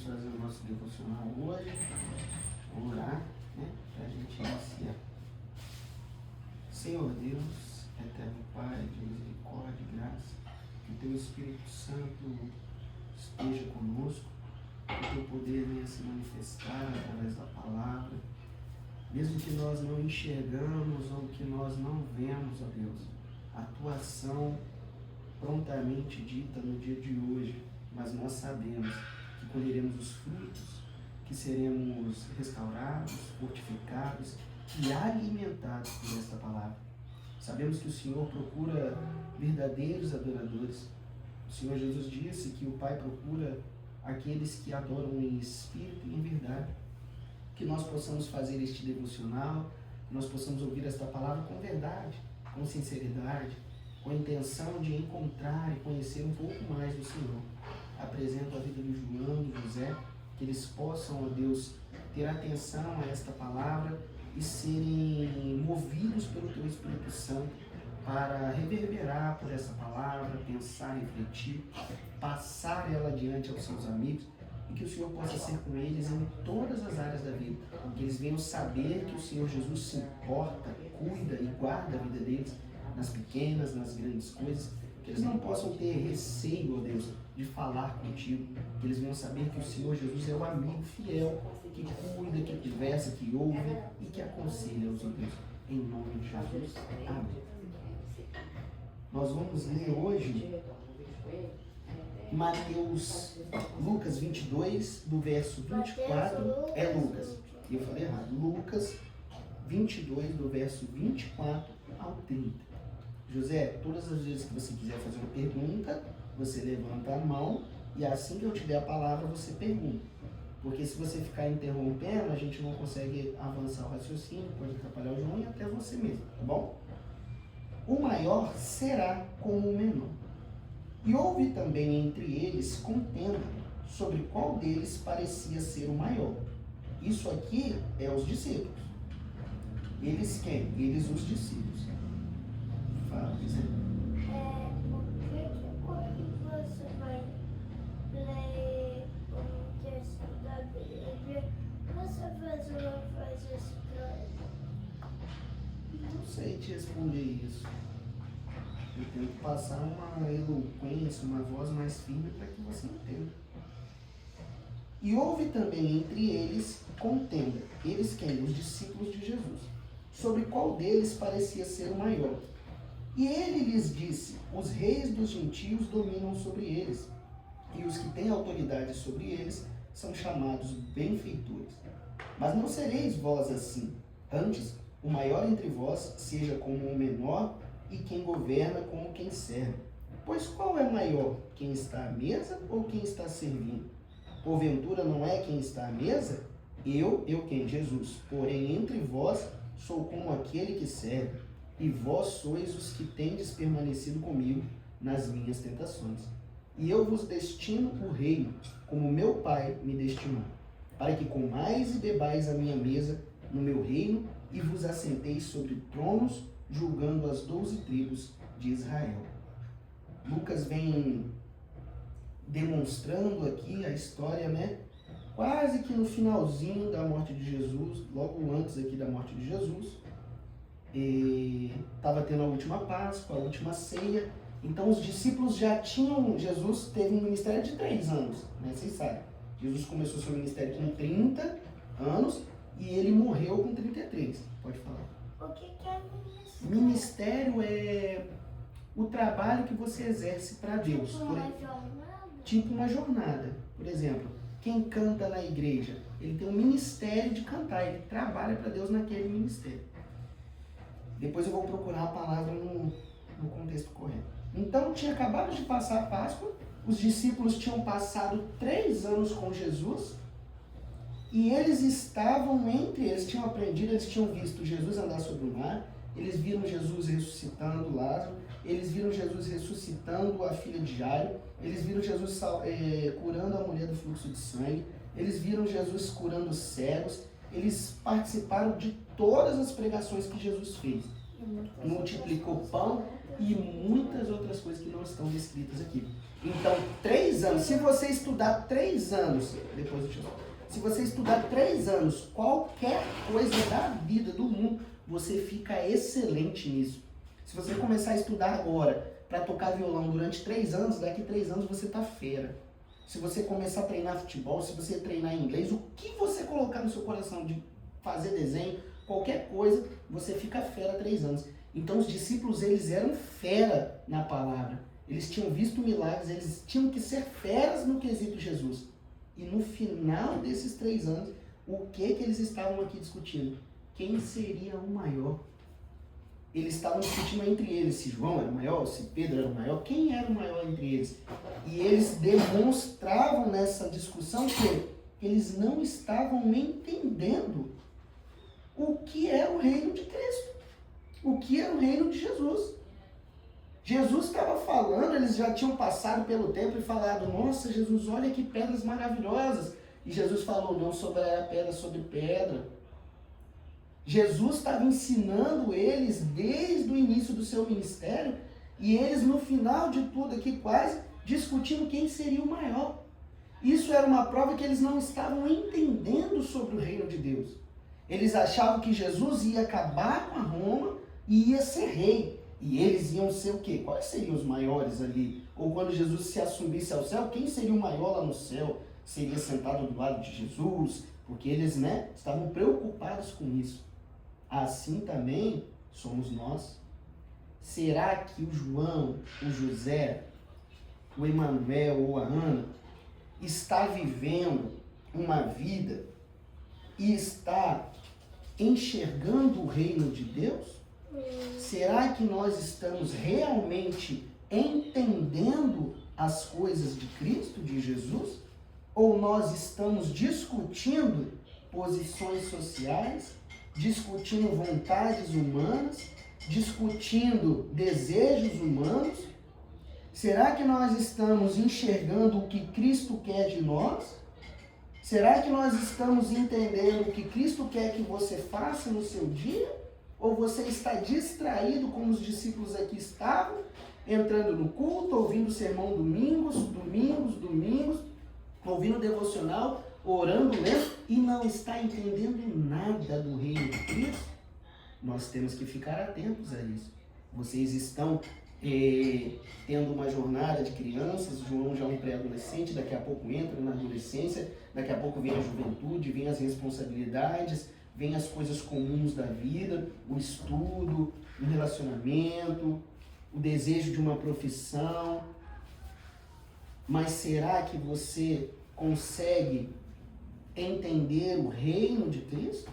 fazer o nosso devocional hoje. Vamos orar, né? Para a gente iniciar. Senhor Deus, eterno Pai de misericórdia e graça, que o Teu Espírito Santo esteja conosco, que o Teu poder venha se manifestar através da palavra, mesmo que nós não enxergamos ou que nós não vemos, ó Deus, a Tua ação prontamente dita no dia de hoje, mas nós sabemos que colheremos os frutos, que seremos restaurados, fortificados e alimentados por esta palavra. Sabemos que o Senhor procura verdadeiros adoradores. O Senhor Jesus disse que o Pai procura aqueles que adoram em espírito e em verdade. Que nós possamos fazer este devocional, que nós possamos ouvir esta palavra com verdade, com sinceridade, com a intenção de encontrar e conhecer um pouco mais do Senhor. Apresento a vida de João e José, que eles possam, ó Deus, ter atenção a esta palavra e serem movidos pelo Teu Espírito Santo para reverberar por essa palavra, pensar, refletir, passar ela adiante aos seus amigos e que o Senhor possa ser com eles em todas as áreas da vida, que eles venham saber que o Senhor Jesus se importa, cuida e guarda a vida deles nas pequenas, nas grandes coisas, que eles não possam ter receio, ó Deus, de falar contigo, que eles venham saber que o Senhor Jesus é o amigo fiel, que cuida, que conversa, que ouve e que aconselha os outros. Em nome de Jesus. Amém. Nós vamos ler hoje Lucas 22, do verso 24, Lucas, eu falei errado, Lucas 22, do verso 24 ao 30. José, todas as vezes que você quiser fazer uma pergunta, você levanta a mão e assim que eu te der a palavra, você pergunta. Porque se você ficar interrompendo, a gente não consegue avançar o raciocínio, pode atrapalhar o João e até você mesmo, tá bom? O maior será como o menor. E houve também entre eles contenda sobre qual deles parecia ser o maior. Isso aqui é os discípulos. Eles quem? Eles os discípulos. Fala, José. Quando você vai ler um texto da Bíblia, você faz uma frase estranha? Não sei te responder isso. Eu tento passar uma eloquência, uma voz mais firme para que você entenda. E houve também entre eles contenda, eles quem? Os discípulos de Jesus, sobre qual deles parecia ser o maior. E ele lhes disse, os reis dos gentios dominam sobre eles, e os que têm autoridade sobre eles são chamados benfeitores. Mas não sereis vós assim, antes o maior entre vós seja como o menor, e quem governa como quem serve. Pois qual é maior, quem está à mesa ou quem está servindo? Porventura não é quem está à mesa? Eu quem? Jesus. Porém entre vós sou como aquele que serve, e vós sois os que tendes permanecido comigo nas minhas tentações. E eu vos destino o reino, como meu Pai me destinou, para que comais e bebais a minha mesa no meu reino, e vos assenteis sobre tronos, julgando as 12 tribos de Israel. Lucas vem demonstrando aqui a história, né? Quase que no finalzinho da morte de Jesus, logo antes aqui da morte de Jesus, estava tendo a última Páscoa, a última ceia. Então os discípulos já tinham, Jesus teve um ministério de 3 anos, né? Vocês sabem. Jesus começou seu ministério com 30 anos e ele morreu com 33. Pode falar. O que é ministério? Ministério é o trabalho que você exerce para Deus. Tipo uma jornada? Tipo uma jornada. Por exemplo, quem canta na igreja, ele tem um ministério de cantar, ele trabalha para Deus naquele ministério. Depois eu vou procurar a palavra no contexto correto. Então, tinha acabado de passar a Páscoa, os discípulos tinham passado 3 anos com Jesus, e eles estavam entre eles, tinham aprendido, eles tinham visto Jesus andar sobre o mar, eles viram Jesus ressuscitando Lázaro, eles viram Jesus ressuscitando a filha de Jairo, eles viram Jesus curando a mulher do fluxo de sangue, eles viram Jesus curando os cegos, eles participaram de todas as pregações que Jesus fez. Multiplicou pão, e muitas outras coisas que não estão descritas aqui. Então, 3 anos, se você estudar 3 anos, depois eu te falo, se você estudar 3 anos, qualquer coisa da vida, do mundo, você fica excelente nisso. Se você começar a estudar agora para tocar violão durante 3 anos, daqui 3 anos você tá fera. Se você começar a treinar futebol, se você treinar inglês, o que você colocar no seu coração de fazer desenho, qualquer coisa, você fica fera 3 anos. Então os discípulos, eles eram fera na palavra. Eles tinham visto milagres, eles tinham que ser feras no quesito Jesus. E no final desses 3 anos, o que eles estavam aqui discutindo? Quem seria o maior? Eles estavam discutindo entre eles se João era o maior, se Pedro era o maior, quem era o maior entre eles. E eles demonstravam nessa discussão que eles não estavam entendendo o que é o reino de Cristo, o que é o reino de Jesus. Jesus estava falando, eles já tinham passado pelo templo e falado, nossa Jesus, olha que pedras maravilhosas. E Jesus falou, não sobrará pedra sobre pedra. Jesus estava ensinando eles desde o início do seu ministério e eles no final de tudo aqui quase discutindo quem seria o maior. Isso era uma prova que eles não estavam entendendo sobre o reino de Deus. Eles achavam que Jesus ia acabar com a Roma e ia ser rei. E eles iam ser o quê? Quais seriam os maiores ali? Ou quando Jesus se assumisse ao céu, quem seria o maior lá no céu? Seria sentado do lado de Jesus? Porque eles, estavam preocupados com isso. Assim também somos nós. Será que o João, o José, o Emanuel ou a Ana está vivendo uma vida e está enxergando o reino de Deus? Será que nós estamos realmente entendendo as coisas de Cristo, de Jesus? Ou nós estamos discutindo posições sociais, discutindo vontades humanas, discutindo desejos humanos? Será que nós estamos enxergando o que Cristo quer de nós? Será que nós estamos entendendo o que Cristo quer que você faça no seu dia? Ou você está distraído, como os discípulos aqui estavam, entrando no culto, ouvindo o sermão domingos, ouvindo o devocional, orando, lendo, e não está entendendo nada do reino de Cristo? Nós temos que ficar atentos a isso. Vocês estão tendo uma jornada de crianças, João já é um pré-adolescente, daqui a pouco entra na adolescência, daqui a pouco vem a juventude, vem as responsabilidades, vem as coisas comuns da vida, o estudo, o relacionamento, o desejo de uma profissão. Mas será que você consegue entender o reino de Cristo?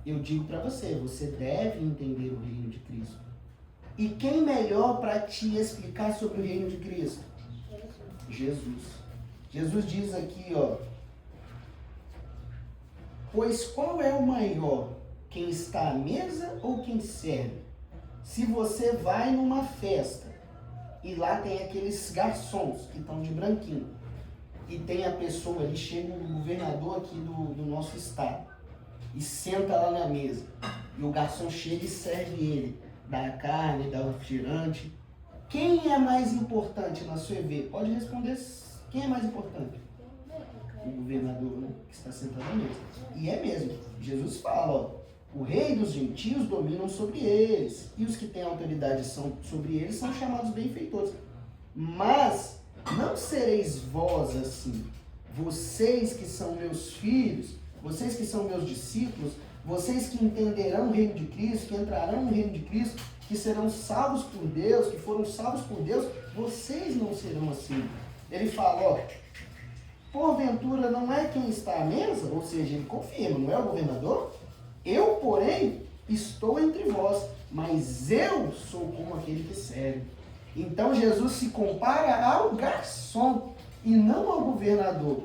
Eu digo para você, você deve entender o reino de Cristo. E quem melhor para te explicar sobre o reino de Cristo? Jesus. Jesus diz aqui, pois qual é o maior? Quem está à mesa ou quem serve? Se você vai numa festa e lá tem aqueles garçons que estão de branquinho e tem a pessoa ali, chega o governador aqui do nosso estado e senta lá na mesa e o garçom chega e serve ele, dá a carne, dá o refrigerante. Quem é mais importante na sua EV? Pode responder, quem é mais importante? O governador, que está sentado à mesa. E é mesmo, Jesus fala, o rei dos gentios dominam sobre eles, e os que têm autoridade sobre eles são chamados benfeitores. Mas não sereis vós assim, vocês que são meus filhos, vocês que são meus discípulos, vocês que entenderão o reino de Cristo, que entrarão no reino de Cristo, que serão salvos por Deus, que foram salvos por Deus, vocês não serão assim. Ele fala, porventura não é quem está à mesa, ou seja, ele confirma, não é o governador? Eu, porém, estou entre vós, mas eu sou como aquele que serve. Então Jesus se compara ao garçom e não ao governador.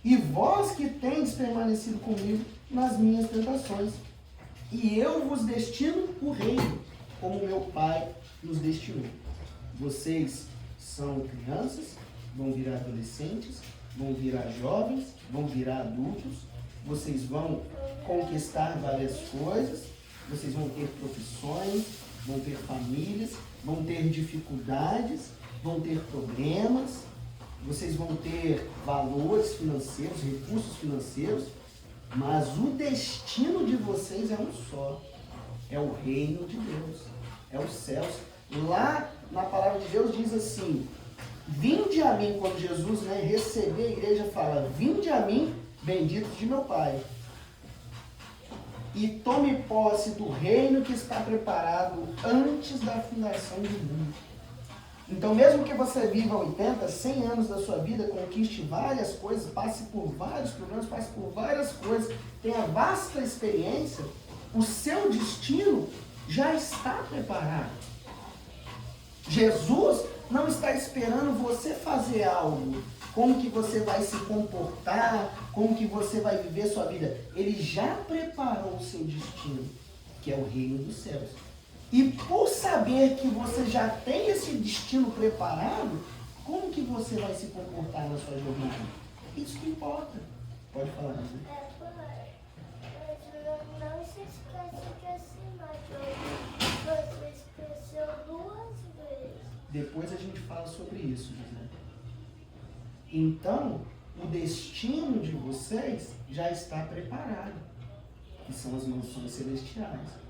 E vós que tendes permanecido comigo nas minhas tentações, e eu vos destino o reino, como meu Pai nos destinou. Vocês são crianças, vão virar adolescentes, vão virar jovens, vão virar adultos, vocês vão conquistar várias coisas, vocês vão ter profissões, vão ter famílias, vão ter dificuldades, vão ter problemas, vocês vão ter valores financeiros, recursos financeiros, mas o destino de vocês é um só. É o reino de Deus, é os céus. Lá na palavra de Deus diz assim: vinde a mim, quando Jesus receber a igreja, fala: vinde a mim, benditos de meu Pai, e tome posse do reino que está preparado antes da fundação do mundo. Então, mesmo que você viva 80, 100 anos da sua vida, conquiste várias coisas, passe por vários problemas, passe por várias coisas, tenha vasta experiência, o seu destino já está preparado. Jesus não está esperando você fazer algo, como que você vai se comportar, como que você vai viver sua vida. Ele já preparou o seu destino, que é o reino dos céus. E por saber que você já tem esse destino preparado, como que você vai se comportar na sua jornada? Isso que importa. Pode falar, né? Não se esqueça de assinar, que você esqueceu 2 vezes. Depois a gente fala sobre isso, José. Então, o destino de vocês já está preparado, que são as mansões celestiais.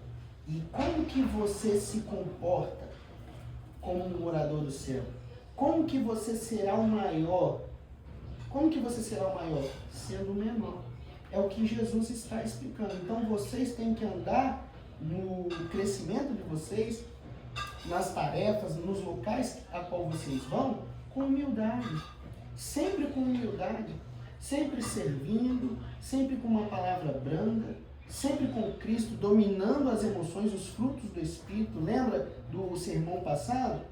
E como que você se comporta como um morador do céu? Como que você será o maior? Como que você será o maior? Sendo o menor. É o que Jesus está explicando. Então vocês têm que andar no crescimento de vocês, nas tarefas, nos locais a qual vocês vão, com humildade. Sempre com humildade. Sempre servindo, sempre com uma palavra branda, sempre com Cristo, dominando as emoções, os frutos do Espírito. Lembra do sermão passado?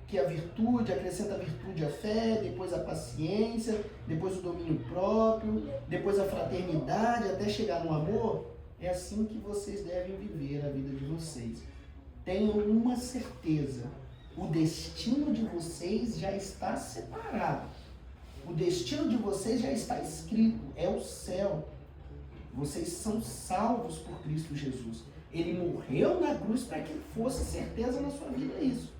Que a virtude, acrescenta a virtude a fé, depois a paciência, depois o domínio próprio, depois a fraternidade, até chegar no amor. É assim que vocês devem viver a vida de vocês. Tenham uma certeza: o destino de vocês já está separado. O destino de vocês já está escrito, é o céu. Vocês são salvos por Cristo Jesus. Ele morreu na cruz para que fosse certeza na sua vida isso.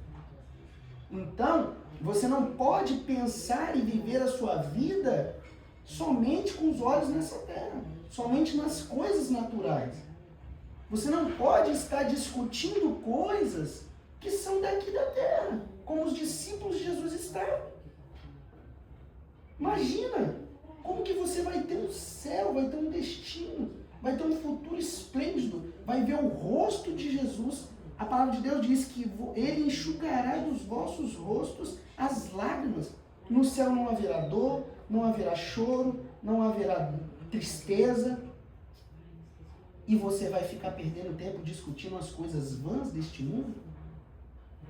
Então, você não pode pensar e viver a sua vida somente com os olhos nessa terra, somente nas coisas naturais. Você não pode estar discutindo coisas que são daqui da terra, como os discípulos de Jesus estavam. Imagina como que você vai ter um céu, vai ter um destino, vai ter um futuro esplêndido, vai ver o rosto de Jesus. A palavra de Deus diz que Ele enxugará dos vossos rostos as lágrimas. No céu não haverá dor, não haverá choro, não haverá tristeza. E você vai ficar perdendo tempo discutindo as coisas vãs deste mundo?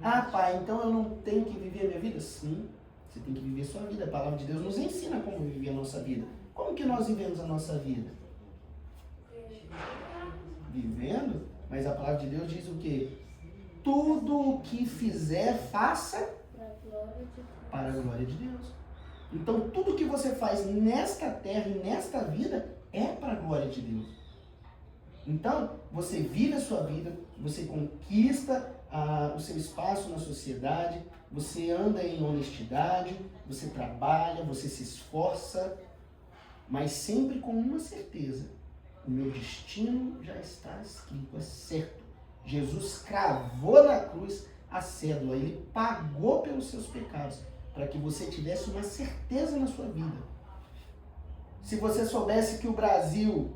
Ah, pai, então eu não tenho que viver a minha vida? Sim, você tem que viver a sua vida. A palavra de Deus nos ensina como viver a nossa vida. Como que nós vivemos a nossa vida? Vivendo? Mas a palavra de Deus diz o quê? Tudo o que fizer, faça para a glória de Deus. Então, tudo que você faz nesta terra e nesta vida é para a glória de Deus. Então, você vive a sua vida, você conquista o seu espaço na sociedade, você anda em honestidade, você trabalha, você se esforça, mas sempre com uma certeza: o meu destino já está escrito, é certo. Jesus cravou na cruz a cédula, Ele pagou pelos seus pecados, para que você tivesse uma certeza na sua vida. Se você soubesse que o Brasil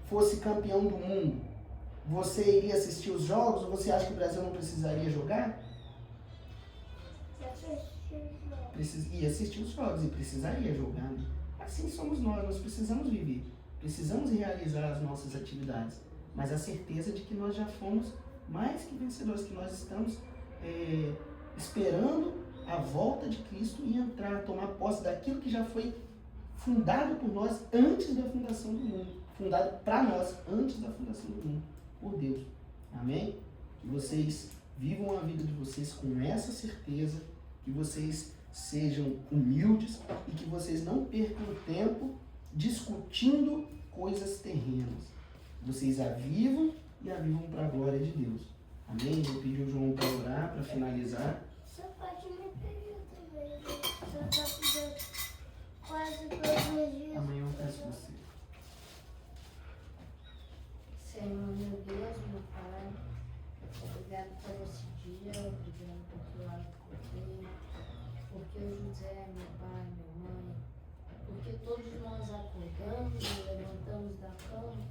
fosse campeão do mundo, você iria assistir os jogos, ou você acha que o Brasil não precisaria jogar? Ia assistir os jogos e precisaria jogar. Né? Assim somos nós precisamos viver, precisamos realizar as nossas atividades, mas a certeza de que nós já fomos mais que vencedores, que nós estamos esperando a volta de Cristo e entrar, tomar posse daquilo que já foi fundado por nós antes da fundação do mundo, fundado para nós antes da fundação do mundo, por Deus. Amém? Que vocês vivam a vida de vocês com essa certeza, que vocês sejam humildes e que vocês não percam tempo discutindo coisas terrenas. Vocês a vivam e a vivam para a glória de Deus. Amém? Vou pedir o João para orar, para finalizar. Você pode me pedir também, né? Você tá fazendo quase 2 dias. Amanhã eu peço você. Senhor, meu Deus, meu Pai, obrigado por esse dia, obrigado porque eu acordei, porque o José, meu pai, minha mãe, porque todos nós acordamos e levantamos da cama.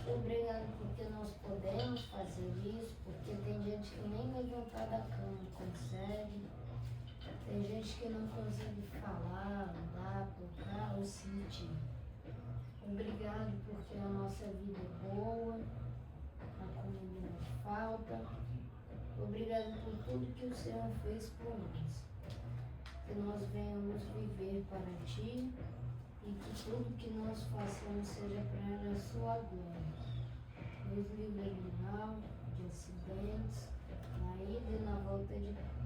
Obrigado porque nós podemos fazer isso, porque tem gente que nem levantar da cama consegue, tem gente que não consegue falar, andar, tocar ou sentir. Obrigado porque a nossa vida é boa, a comida não falta. Obrigado por tudo que o Senhor fez por nós. Que nós venhamos viver para Ti e que tudo que nós façamos seja para a Sua glória. Nos livre do mal, de acidentes, na ida e na volta de casa.